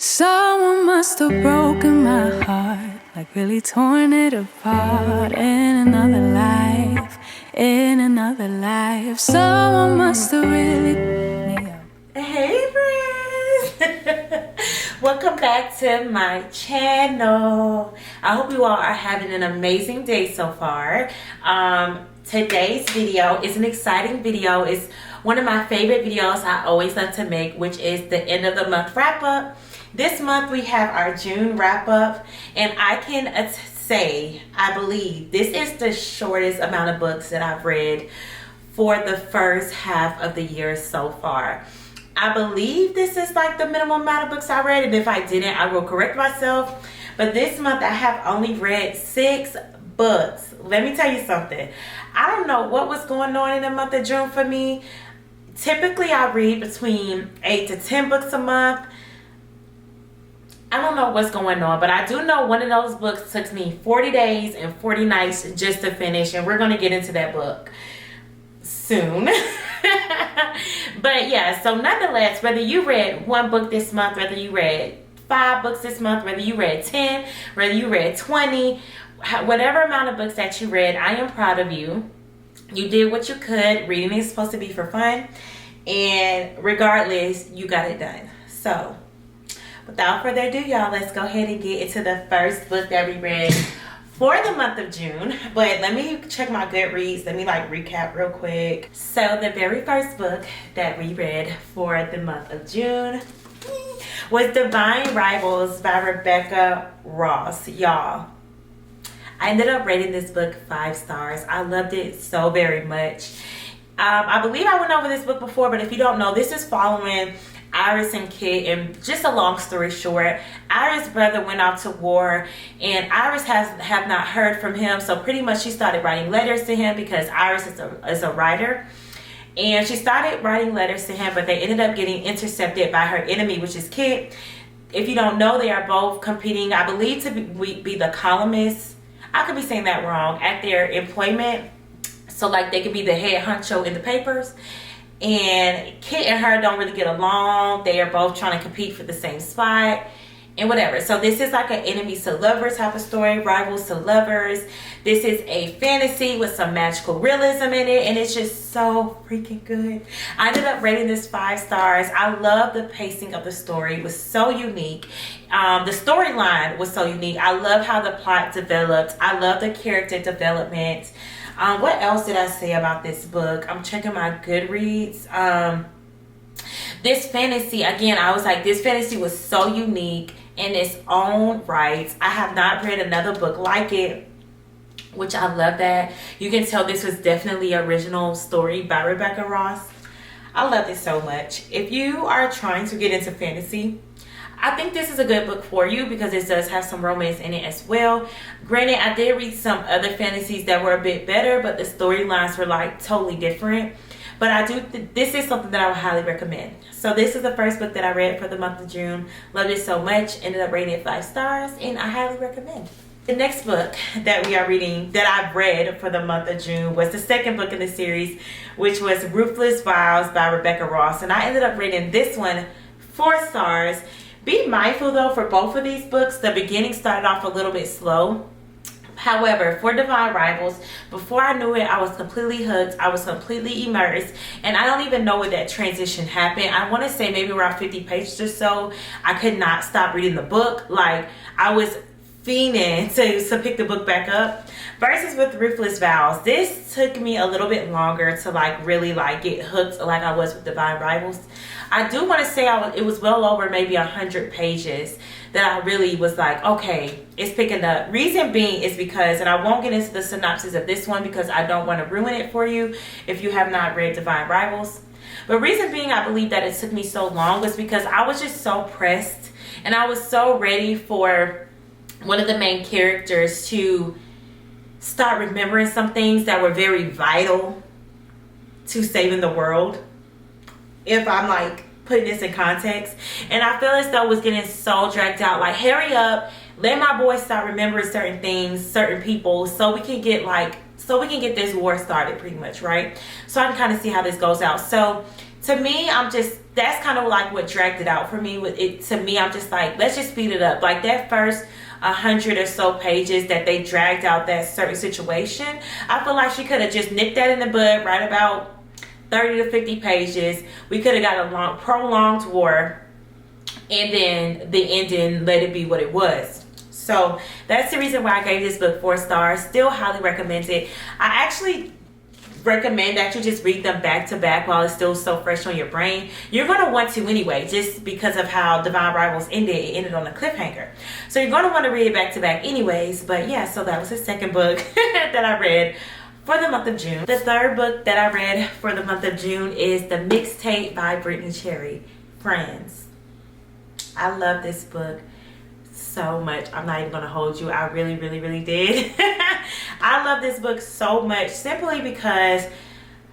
Someone must have broken my heart, like really torn it apart in another life, in another life. Someone must have really picked me up. Hey friends! Welcome back to my channel. I hope you all are having an amazing day so far. Today's video is an exciting video. It's one of my favorite videos I always love to make, which is the end of the month wrap up. This month we have our June wrap up, and I can say I believe this is the shortest amount of books that I've read for the first half of the year so far. I believe this is like the minimum amount of books I read, and if I didn't, I will correct myself. But this month I have only read 6 books. Let me tell you something. I don't know what was going on in the month of June for me. Typically I read between 8 to 10 books a month. I don't know what's going on, but I do know one of those books took me 40 days and 40 nights just to finish, and we're going to get into that book soon. But yeah, so nonetheless, whether you read 1 book this month, whether you read 5 books this month, whether you read 10, whether you read 20, whatever amount of books that you read, I am proud of you. You did what you could. Reading is supposed to be for fun, and regardless, you got it done. So without further ado, y'all, let's go ahead and get into the first book that we read for the month of June. But let me check my Goodreads. Let me recap real quick. So the very first book that we read for the month of June was Divine Rivals by Rebecca Ross. Y'all, I ended up rating this book 5 stars. I loved it so very much. I believe I went over this book before, but if you don't know, this is following Iris and Kit, and just a long story short, Iris' brother went off to war, and Iris have not heard from him, so pretty much she started writing letters to him because Iris is a writer, and she started writing letters to him, but they ended up getting intercepted by her enemy, which is Kit. If you don't know, they are both competing, I believe, to be the columnists. I could be saying that wrong, at their employment, so they could be the head honcho in the papers. And Kit and her don't really get along. They are both trying to compete for the same spot and whatever. So this is like an enemies to lovers type of story, rivals to lovers. This is a fantasy with some magical realism in it, and it's just so freaking good. I ended up rating this 5 stars. I love the pacing of the story. It was so unique. The storyline was so unique. I love how the plot developed. I love the character development. What else did I say about this book? I'm checking my Goodreads. This fantasy, again, I was like, this fantasy was so unique in its own right. I have not read another book like it, which I love that. You can tell this was definitely an original story by Rebecca Ross. I love this so much. If you are trying to get into fantasy, I think this is a good book for you because it does have some romance in it as well. Granted, I did read some other fantasies that were a bit better, but the storylines were totally different. But this is something that I would highly recommend. So this is the first book that I read for the month of June. Loved it so much. Ended up rating it 5 stars, and I highly recommend. The next book that we are reading, that I've read for the month of June, was the second book in the series, which was Ruthless Vows by Rebecca Ross. And I ended up rating this one 4 stars. Be mindful though, for both of these books, the beginning started off a little bit slow. However, for Divine Rivals, before I knew it, I was completely hooked. I was completely immersed, and I don't even know where that transition happened. I want to say maybe around 50 pages or so. I could not stop reading the book. I was fiending to pick the book back up. Versus with Ruthless Vows, this took me a little bit longer to really get hooked like I was with Divine Rivals. I do want to say it was well over maybe 100 pages that I really was okay, it's picking up. Reason being is because, and I won't get into the synopsis of this one because I don't want to ruin it for you if you have not read Divine Rivals. But reason being I believe that it took me so long was because I was just so pressed, and I was so ready for one of the main characters to start remembering some things that were very vital to saving the world, if I'm putting this in context. And I feel as though it was getting so dragged out. Hurry up, let my boy start remembering certain things, certain people, so we can get this war started, pretty much, right? So I can kind of see how this goes out. So to me, that's kind of like what dragged it out for me. With it, to me, I'm just like, let's just speed it up. Like that first 100 or so pages that they dragged out that certain situation, I feel like she could have just nipped that in the bud right about 30 to 50 pages. We could have got a prolonged war, and then the ending let it be what it was. So that's the reason why I gave this book 4 stars. Still highly recommend it. I actually recommend that you just read them back to back while it's still so fresh on your brain. You're going to want to anyway, just because of how Divine Rivals ended. It ended on a cliffhanger, so you're going to want to read it back to back anyways. But yeah, so that was the second book that I read for the month of June. The third book that I read for the month of June is The Mixtape by Brittany Cherry. Friends, I love this book so much. I'm not even gonna hold you. I really did. I love this book so much simply because,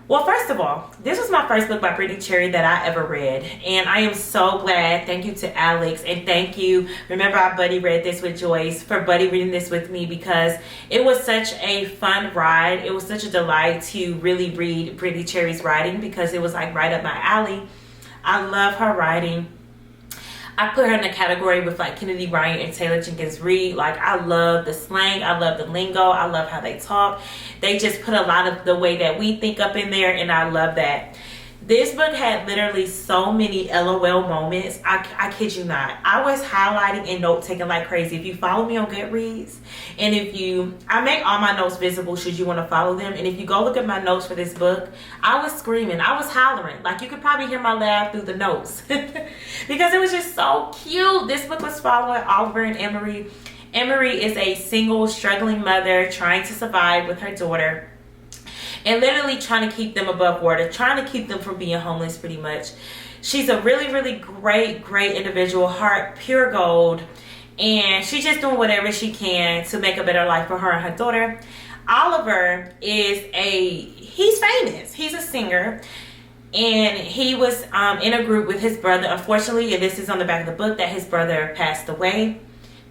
well, first of all, this was my first book by Brittany Cherry that I ever read, and I am so glad. Thank you to Alex, and thank you, remember I buddy read this with Joyce, for buddy reading this with me, because it was such a fun ride. It was such a delight to really read Brittany Cherry's writing, because it was like right up my alley. I love her writing. I put her in the category with like Kennedy Bryant and Taylor Jenkins Reid. Like, I love the slang, I love the lingo, I love how they talk. They just put a lot of the way that we think up in there, and I love that. This book had literally so many LOL moments. I kid you not. I was highlighting and note taking like crazy. If you follow me on Goodreads, and I make all my notes visible should you want to follow them. And if you go look at my notes for this book, I was screaming. I was hollering. Like, you could probably hear my laugh through the notes because it was just so cute. This book was following Oliver and Emery. Emery is a single, struggling mother trying to survive with her daughter, and literally trying to keep them above water, trying to keep them from being homeless pretty much. She's a really great individual, heart pure gold, and she's just doing whatever she can to make a better life for her and her daughter. Oliver he's famous. He's a singer, and he was in a group with his brother. Unfortunately, and this is on the back of the book, that his brother passed away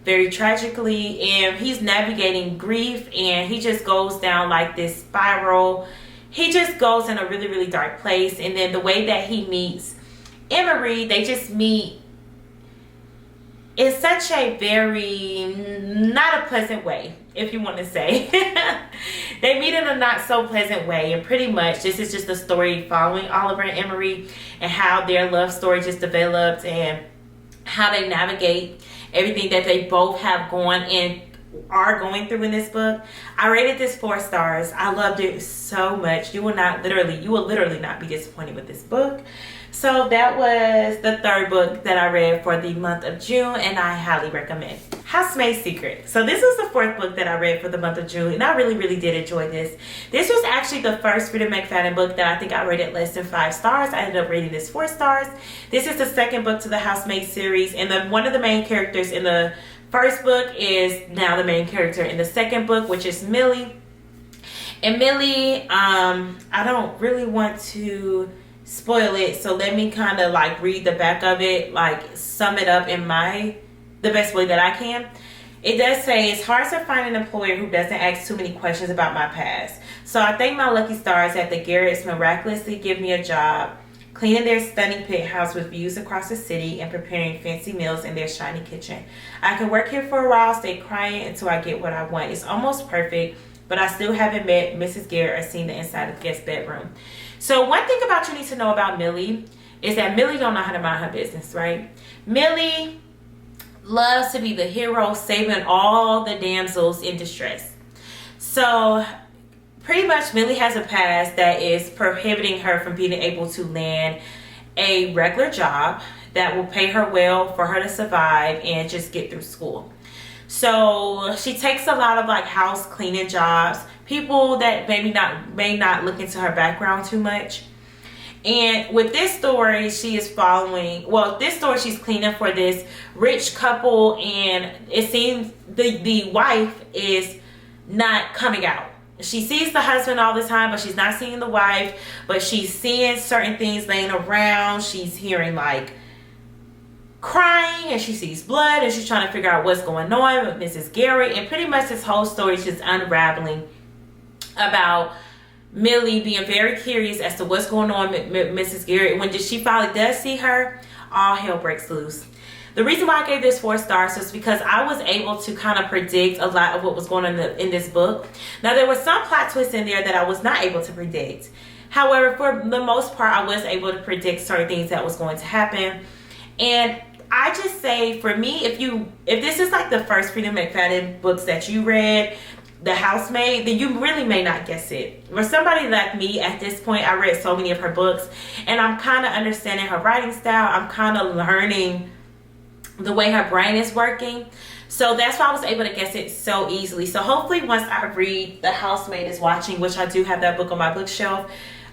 very tragically, and he's navigating grief, and he just goes down like this spiral. He just goes in a really dark place. And then the way that he meets Emery, they just meet in such a very not a pleasant way, if you want to say. They meet in a not so pleasant way, and pretty much this is just a story following Oliver and Emery and how their love story just developed, and how they navigate everything that they both have gone and are going through in this book. I rated this 4 stars. I loved it so much. You will literally not be disappointed with this book. So that was the third book that I read for the month of June, and I highly recommend. Housemaid's Secret. So this was the 4th book that I read for the month of June, and I really did enjoy this. This was actually the first Frida McFadden book that I think I rated less than 5 stars. I ended up rating this 4 stars. This is the second book to the Housemaid series, and one of the main characters in the first book is now the main character in the second book, which is Millie. And Millie, I don't really want to spoil it, so let me kind of like read the back of it, like sum it up in the best way that I can. It does say, it's hard to find an employer who doesn't ask too many questions about my past. So I thank my lucky stars that the Garretts miraculously give me a job cleaning their stunning penthouse with views across the city and preparing fancy meals in their shiny kitchen. I can work here for a while, stay crying until I get what I want. It's almost perfect, but I still haven't met Mrs. Garrett or seen the inside of the guest bedroom. So one thing you need to know about Millie is that Millie don't know how to mind her business, right? Millie loves to be the hero, saving all the damsels in distress. So pretty much Millie has a past that is prohibiting her from being able to land a regular job that will pay her well for her to survive and just get through school. So she takes a lot of like house cleaning jobs, people that may not look into her background too much. And with this story, she's cleaning for this rich couple, and it seems the wife is not coming out. She sees the husband all the time, but she's not seeing the wife, but she's seeing certain things laying around. She's hearing like crying, and she sees blood, and she's trying to figure out what's going on with Mrs. Garrett. And pretty much this whole story is just unraveling about Millie being very curious as to what's going on with Mrs. Garrett. When she finally does see her, all hell breaks loose. The reason why I gave this 4 stars is because I was able to kind of predict a lot of what was going on in this book. Now, there were some plot twists in there that I was not able to predict. However, for the most part, I was able to predict certain things that was going to happen. And I just say, for me, if this is like the first Freida McFadden books that you read, The Housemaid, then you really may not guess it. For somebody like me, at this point, I read so many of her books, and I'm kind of understanding her writing style. I'm kind of learning the way her brain is working. So that's why I was able to guess it so easily. So hopefully once I read The Housemaid is Watching, which I do have that book on my bookshelf,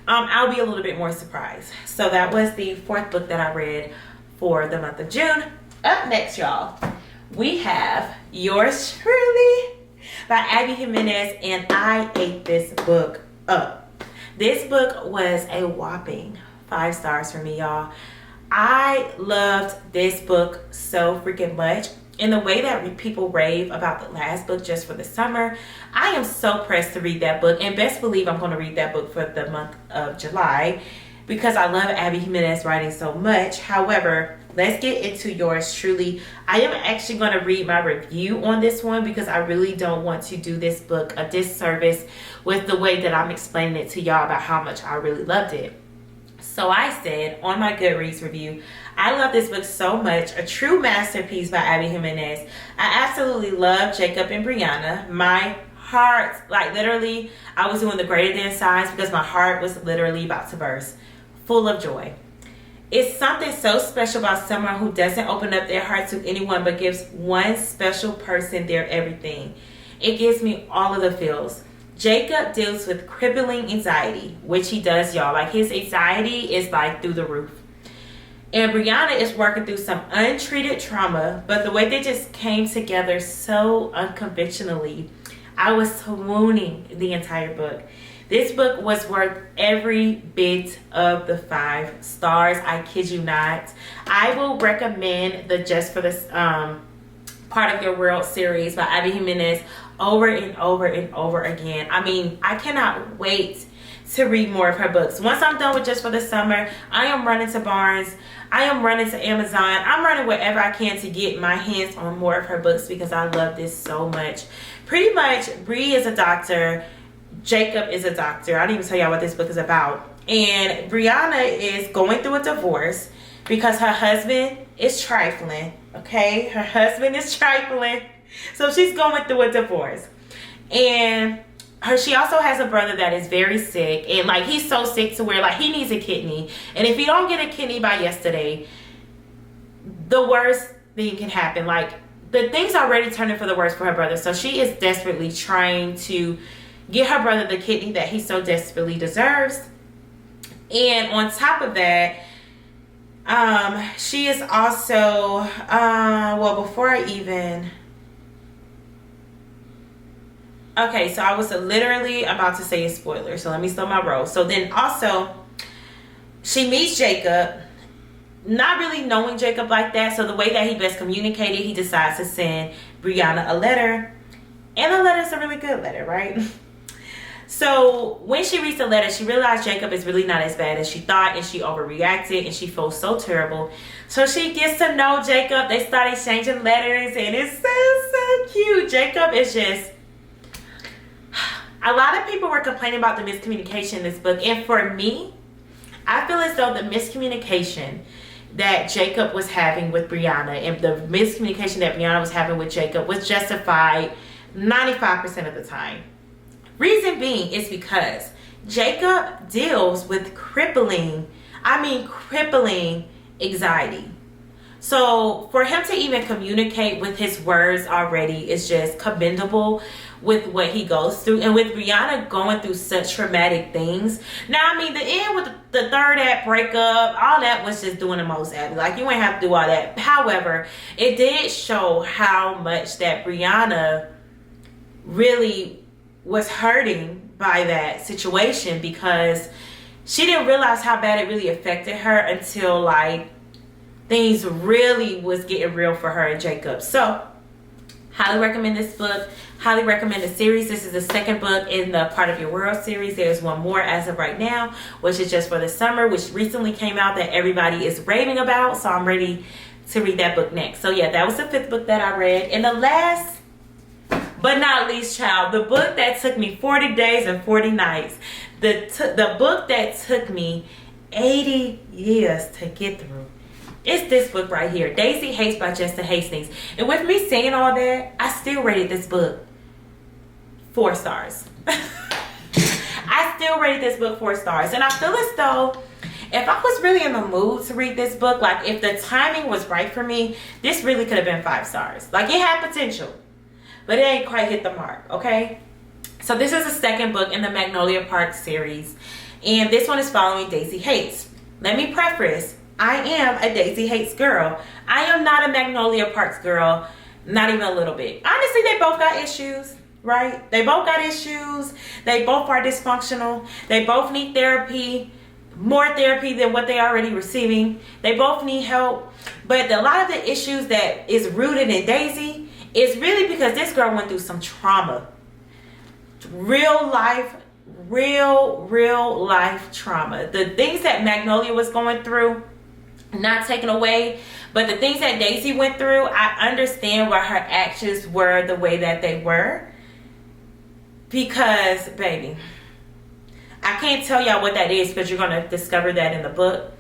I'll be a little bit more surprised. So that was the 4th book that I read for the month of June. Up next, y'all, we have Yours Truly by Abby Jimenez, and I ate this book up. This book was a whopping 5 stars for me, y'all. I loved this book so freaking much. In the way that people rave about the last book, Just for the Summer, I am so pressed to read that book, and best believe I'm going to read that book for the month of July because I love Abby Jimenez writing so much. However, let's get into Yours Truly. I am actually going to read my review on this one because I really don't want to do this book a disservice with the way that I'm explaining it to y'all about how much I really loved it. So I said on my Goodreads review, I love this book so much. A true masterpiece by Abby Jimenez. I absolutely love Jacob and Brianna. My heart, like literally, I was doing the greater than signs because my heart was literally about to burst. Full of joy. It's something so special about someone who doesn't open up their heart to anyone but gives one special person their everything. It gives me all of the feels. Jacob deals with crippling anxiety, which he does, y'all. Like, his anxiety is like through the roof. And Brianna is working through some untreated trauma, but the way they just came together so unconventionally, I was swooning the entire book. This book was worth every bit of the 5 stars. I kid you not. I will recommend the Just for This Part of Your World series by Abby Jimenez over and over and over again. I mean, I cannot wait to read more of her books. Once I'm done with Just for the Summer, I am running to Barnes. I am running to Amazon. I'm running wherever I can to get my hands on more of her books because I love this so much. Pretty much, Bree is a doctor. Jacob is a doctor. I didn't even tell y'all what this book is about. And Brianna is going through a divorce because her husband is trifling. Okay? Her husband is trifling. So she's going through a divorce. And she also has a brother that is very sick. And like, he's so sick to where like he needs a kidney. And if you don't get a kidney by yesterday, the worst thing can happen. Like, the things are already turning for the worst for her brother. So she is desperately trying to get her brother the kidney that he so desperately deserves. And on top of that, she is also well, before I even, okay, so I was literally about to say a spoiler, so let me slow my roll. So then also, she meets Jacob, not really knowing Jacob like that. So the way that he best communicated, he decides to send Brianna a letter. And the letter's a really good letter, right? So when she reads the letter, she realized Jacob is really not as bad as she thought, and she overreacted, and she feels so terrible. So she gets to know Jacob. They start exchanging letters, and it's so cute. Jacob is just... A lot of people were complaining about the miscommunication in this book, and for me, I feel as though the miscommunication that Jacob was having with Brianna and the miscommunication that Brianna was having with Jacob was justified 95% of the time. Reason being is because Jacob deals with crippling anxiety. So for him to even communicate with his words already is just commendable with what he goes through. And with Brianna going through such traumatic things. Now, I mean, the end with the third act breakup, all that was just doing the most, Abby. Like, you ain't have to do all that. However, it did show how much that Brianna really was hurting by that situation, because she didn't realize how bad it really affected her until like things really was getting real for her and Jacob. So Highly recommend this book. Highly recommend the series. This is the second book in the Part of Your World series. There's one more as of right now, which is just for the summer, which recently came out that everybody is raving about. So I'm ready to read that book next. So yeah, that was the 5th book that I read. And the last but not least, child, the book that took me 40 days and 40 nights. The book that took me 80 years to get through. It's this book right here, Daisy Hates by Jessica Hastings. And with me saying all that, I still rated this book 4 stars. I still rated this book 4 stars. And I feel as though if I was really in the mood to read this book, like if the timing was right for me, this really could have been 5 stars. Like it had potential, but it ain't quite hit the mark, okay? So this is the second book in the Magnolia Park series. And this one is following Daisy Hates. Let me preface, I am a Daisy Hates girl. I am not a Magnolia Parks girl, not even a little bit. Honestly, they both got issues, right? They both got issues. They both are dysfunctional. They both need therapy, more therapy than what they are already receiving. They both need help. But a lot of the issues that is rooted in Daisy is really because this girl went through some trauma. Real life trauma. The things that Magnolia was going through, not taken away, but the things that Daisy went through, I understand why her actions were the way that they were. Because, baby, I can't tell y'all what that is because you're going to discover that in the book.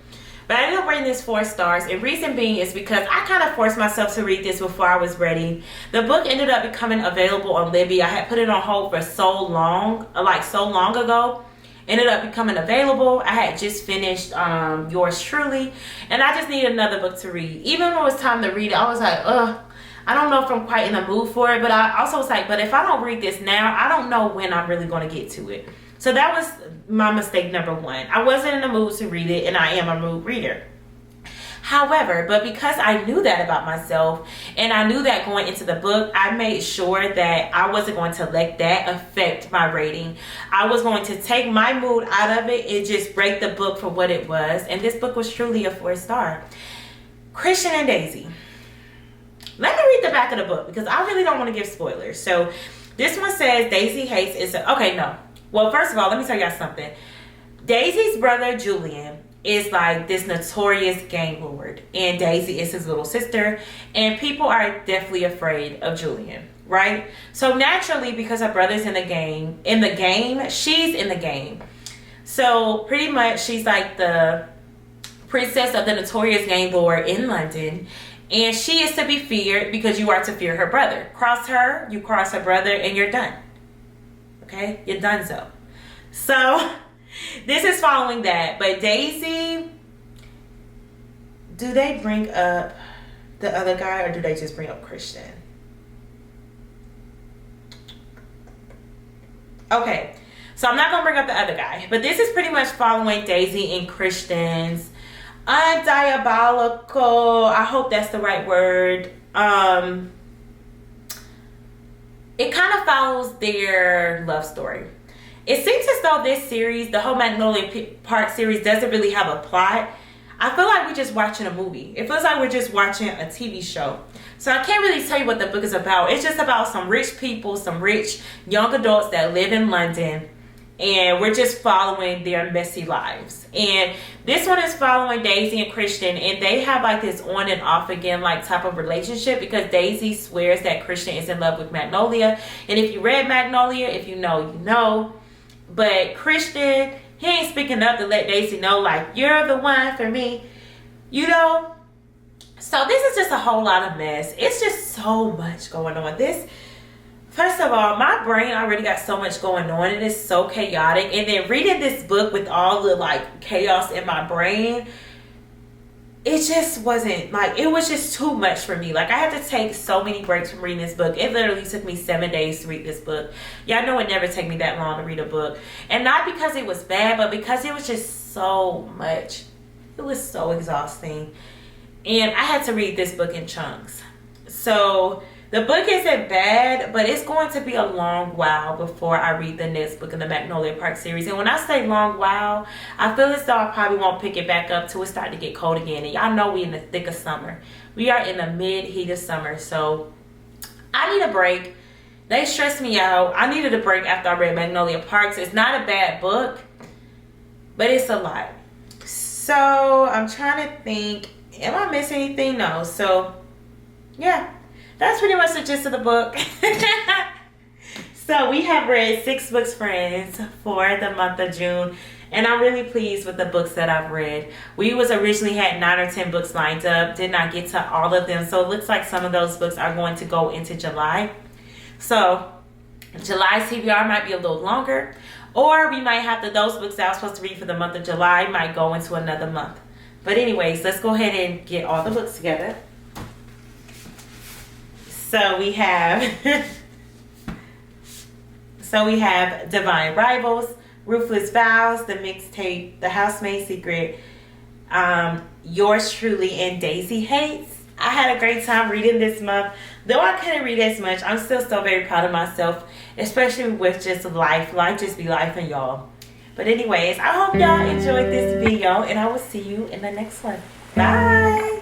But I ended up rating this 4 stars. And reason being is because I kind of forced myself to read this before I was ready. The book ended up becoming available on Libby. I had put it on hold for so long ago. Ended up becoming available. I had just finished Yours Truly. And I just needed another book to read. Even when it was time to read it, I was like, ugh. I don't know if I'm quite in the mood for it. But I also was like, but if I don't read this now, I don't know when I'm really going to get to it. So that was my mistake number 1. I wasn't in the mood to read it, and I am a mood reader. However, but because I knew that about myself, and I knew that going into the book, I made sure that I wasn't going to let that affect my rating. I was going to take my mood out of it and just break the book for what it was. And this book was truly a 4 star. Christian and Daisy. Let me read the back of the book because I really don't want to give spoilers. So this one says Daisy Hates is okay, no. Well, first of all, let me tell y'all something. Daisy's brother, Julian, is like this notorious gang lord. And Daisy is his little sister. And people are definitely afraid of Julian, right? So naturally, because her brother's in the game, she's in the game. So pretty much she's like the princess of the notorious gang lord in London. And she is to be feared because you are to fear her brother. Cross her, you cross her brother, and you're done. Okay, you're done so this is following that. But Daisy, do they bring up the other guy or do they just bring up Christian? Okay, so I'm not gonna bring up the other guy, but this is pretty much following Daisy and Christian's undiabolical, I hope that's the right word, it kind of follows their love story. It seems as though this series, the whole Magnolia Park series, doesn't really have a plot. I feel like we're just watching a movie. It feels like we're just watching a TV show. So I can't really tell you what the book is about. It's just about some rich people, some rich young adults that live in London. And we're just following their messy lives. And this one is following Daisy and Christian. And they have like this on and off again like type of relationship. Because Daisy swears that Christian is in love with Magnolia. And if you read Magnolia, if you know, you know. But Christian, he ain't speaking up to let Daisy know like, you're the one for me. You know. So this is just a whole lot of mess. It's just so much going on. First of all, my brain already got so much going on. It is so chaotic. And then reading this book with all the like chaos in my brain, it just wasn't like, it was just too much for me. Like I had to take so many breaks from reading this book. It literally took me 7 days to read this book. Y'all know it never take me that long to read a book. And not because it was bad, but because it was just so much. It was so exhausting. And I had to read this book in chunks. So the book isn't bad, but it's going to be a long while before I read the next book in the Magnolia Park series. And when I say long while, I feel as though I probably won't pick it back up till it start to get cold again. And y'all know we in the thick of summer. We are in the mid-heat of summer. So I need a break. They stressed me out. I needed a break after I read Magnolia Parks. It's not a bad book, but it's a lot. So I'm trying to think, am I missing anything? No. So yeah, that's pretty much the gist of the book. So we have read 6 books, friends, for the month of June. And I'm really pleased with the books that I've read. We was originally had 9 or 10 books lined up. Did not get to all of them. So it looks like some of those books are going to go into July. So July TBR might be a little longer. Or we might have those books that I was supposed to read for the month of July might go into another month. But anyways, let's go ahead and get all the books together. So we have... Divine Rivals, Ruthless Vows, The Mixtape, The Housemaid's Secret, Yours Truly, and Daisy Hates. I had a great time reading this month. Though I couldn't read as much, I'm still very proud of myself, especially with just life. Life just be life and y'all. But anyways, I hope y'all enjoyed this video, and I will see you in the next one. Bye!